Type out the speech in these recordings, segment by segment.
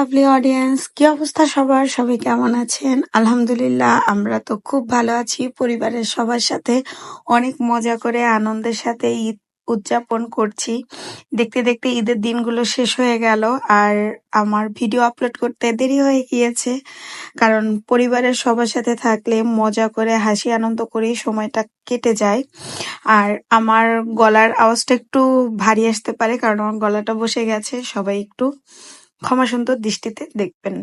Lovely audience, কি অবস্থা সবার? সবাই কেমন আছেন? আলহামদুলিল্লাহ, আমরা তো খুব ভালো আছি। পরিবারের সবার সাথে অনেক মজা করে আনন্দের সাথে ঈদ উদযাপন করছি। দেখতে দেখতে ঈদের দিনগুলো শেষ হয়ে গেল, আর আমার ভিডিও আপলোড করতে দেরি হয়ে গিয়েছে। কারণ পরিবারের সবার সাথে থাকলে মজা করে হাসি আনন্দ করেই সময়টা কেটে যায়। আর আমার গলার আওয়াজটা একটু ভারী আসতে পারে, কারণ আমার গলাটা বসে গেছে। সবাই একটু ক্ষমা সুন্দর দৃষ্টিতে দেখবেন।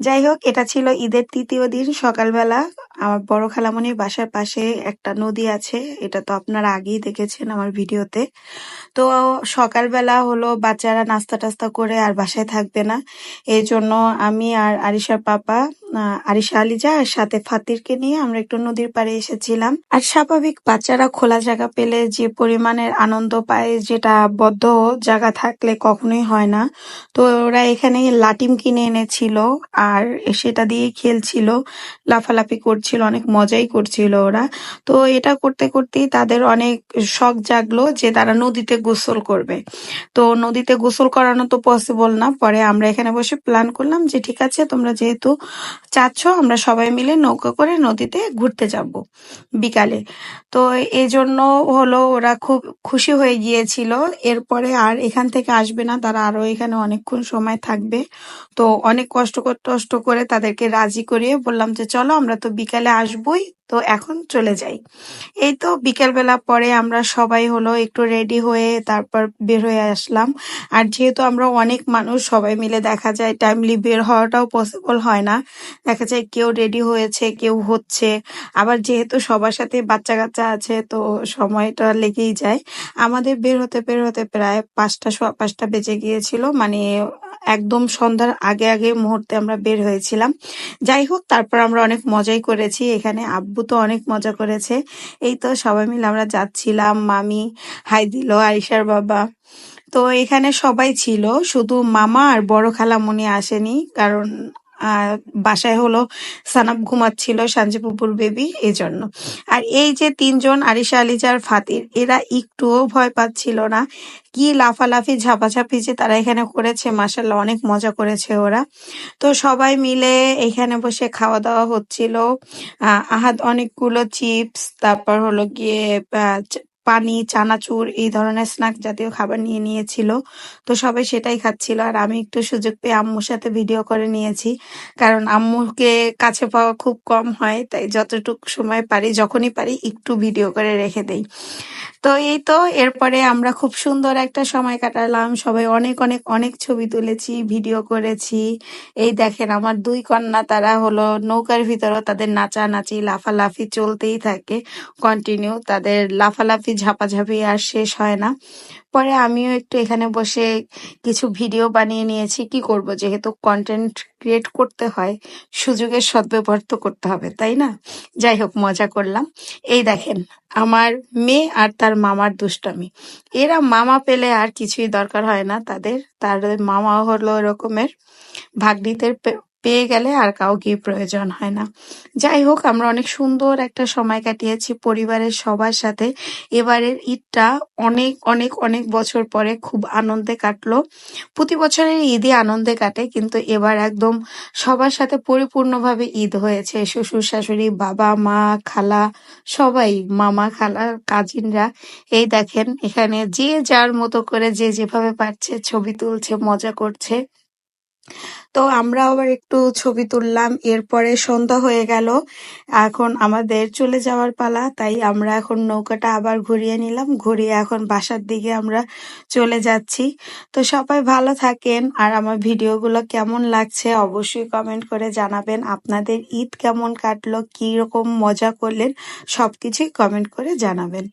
যাই হোক, এটা ছিল ঈদের তৃতীয় দিন সকালবেলা। আমার বড় খালামণির বাসার পাশে একটা নদী আছে, এটা তো আপনারা আগেই দেখেছেন আমার ভিডিওতে। তো সকালবেলা হলো বাচ্চারা নাস্তা টাস্তা করে আর বাসায় থাকবে না, এই জন্য আমি আর আরিশার পাপা, আরিশা আলিজা আর সাথে ফাতিরকে নিয়ে আমরা একটু নদীর পাড়ে এসেছিলাম। আর স্বাভাবিক বাচ্চারা খোলা জায়গা পেলে যে পরিমাণের আনন্দ পায়, যেটা বদ্ধ জায়গা থাকলে কখনোই হয় না। তো ওরা এখানে লাটিম কিনে এনেছিল, আর সেটা দিয়ে খেলছিল, লাফালাফি করছিল, অনেক মজাই করছিল ওরা। তো এটা করতে করতেই তাদের অনেক শখ জাগলো যে তারা নদীতে গোসল করবে। তো নদীতে গোসল করানো তো পসিবল না, পরে আমরা এখানে বসে প্ল্যান করলাম যে ঠিক আছে, তোমরা যেহেতু চাচ্ছ, আমরা সবাই মিলে নৌকা করে নদীতে ঘুরতে যাব বিকালে। তো এই জন্য হলো ওরা খুব খুশি হয়ে গিয়েছিল। এরপরে আর এখান থেকে আসবে না, তারা আরো এখানে অনেকক্ষণ সময় থাকবে। তো অনেক কষ্ট করে তাদেরকে রাজি করিয়ে বললাম যে চলো, আমরা তো বিকালে আসবোই, তো এখন চলে যাই। এই তো বিকেলবেলা পরে আমরা সবাই হলো একটু রেডি হয়ে তারপর বের হয়ে আসলাম। আর যেহেতু আমরা অনেক মানুষ, সবাই মিলে দেখা যায় টাইমলি বের হওয়াটাও পসিবল হয় না। দেখা যায় কেউ রেডি হয়েছে, কেউ হচ্ছে, আবার যেহেতু সবার সাথে বাচ্চা কাচ্চা আছে, তো সময়টা লেগেই যায়। আমাদের বের হতে প্রায় 5টা, সোয়া 5টা বেজে গিয়েছিল, মানে একদম সন্ধ্যার আগে আগে মুহূর্তে আমরা বের হয়েছিলাম। যাই হোক, তারপর আমরা অনেক মজাই করেছি এখানে, আব্বু তো অনেক মজা করেছে। এই তো সবাই মিলে আমরা যাচ্ছিলাম, মামি হাই দিল, আরিশার বাবা। তো এখানে সবাই ছিল, শুধু মামা আর বড় খালামণি আসেনি, কারণ আহ বাসায় হলো সানাব ঘুমাচ্ছিল, সানজিপুপুর বেবি, এই জন্য। আর এই যে 3জন, আরিশা আলিজা আর ফাতির, এরা একটুও ভয় পাচ্ছিল না। কি লাফালাফি ঝাপাঝাপি যে তারা এখানে করেছে, মাশাল্লাহ অনেক মজা করেছে ওরা। তো সবাই মিলে এখানে বসে খাওয়া দাওয়া হচ্ছিল। আহাদ অনেকগুলো চিপস, তারপর হলো গিয়ে পানি, চানাচুর, এই ধরনের স্ন্যাক জাতীয় খাবার নিয়ে নিয়েছিল। তো সবাই সেটাই খাচ্ছিল, আর আমি একটু সুযোগ পেয়ে আম্মুর সাথে ভিডিও করে নিয়েছি, কারণ আম্মুকে কাছে পাওয়া খুব কম হয়, তাই যতটুকু সময় পারি, যখনই পারি একটু ভিডিও করে রেখে দেই। তো এই তো এরপরে আমরা খুব সুন্দর একটা সময় কাটালাম, সবাই অনেক অনেক অনেক ছবি তুলেছি, ভিডিও করেছি। এই দেখেন আমার 2 কন্যা, তারা হলো নৌকার ভিতরেও তাদের নাচানাচি লাফালাফি চলতেই থাকে কন্টিনিউ, তাদের লাফালাফি ঝাপাঝাপি আর শেষ হয় না। পরে আমিও একটু এখানে বসে কিছু ভিডিও বানিয়ে নিয়েছি, কি করব, যেহেতু কন্টেন্ট ক্রিয়েট করতে হয়, সুযোগের সদ্ব্যবহার তো করতে হবে, তাই না? যাই হোক, মজা করলাম। এই দেখেন আমার মেয়ে আর তার মামার দুষ্টামি। এরা মামা পেলে আর কিছুই দরকার হয় না তাদের মামা হলো এরকমের, ভাগ্নিদের পেয়ে গেলে আর কাউকে প্রয়োজন হয় না। যাই হোক, আমরা অনেক সুন্দর একটা সময় কাটিয়েছি পরিবারের সবার সাথে। এবারের ঈদটা অনেক অনেক অনেক বছর পরে খুব আনন্দে কাটলো। প্রতি বছরের ঈদই আনন্দে কাটে, কিন্তু এবার একদম সবার সাথে পরিপূর্ণভাবে ঈদ হয়েছে। শ্বশুর শাশুড়ি, বাবা মা, খালা, সবাই, মামা খালা, কাজিনরা। এই দেখেন এখানে যে যার মতো করে যে যেভাবে পারছে ছবি তুলছে, মজা করছে। তো আমরা আবার একটু ছবি তুললাম, এরপরে সন্ধ্যা হয়ে গেল, এখন আমাদের চলে যাওয়ার পালা। তাই আমরা এখন নৌকাটা আবার ঘুরিয়ে নিলাম, ঘুরিয়ে এখন বাসার দিকে আমরা চলে যাচ্ছি। তো সবাই ভালো থাকেন, আর আমার ভিডিওগুলো কেমন লাগছে অবশ্যই কমেন্ট করে জানাবেন। আপনাদের ঈদ কেমন কাটলো, কি রকম মজা করলেন, সবকিছুই কমেন্ট করে জানাবেন।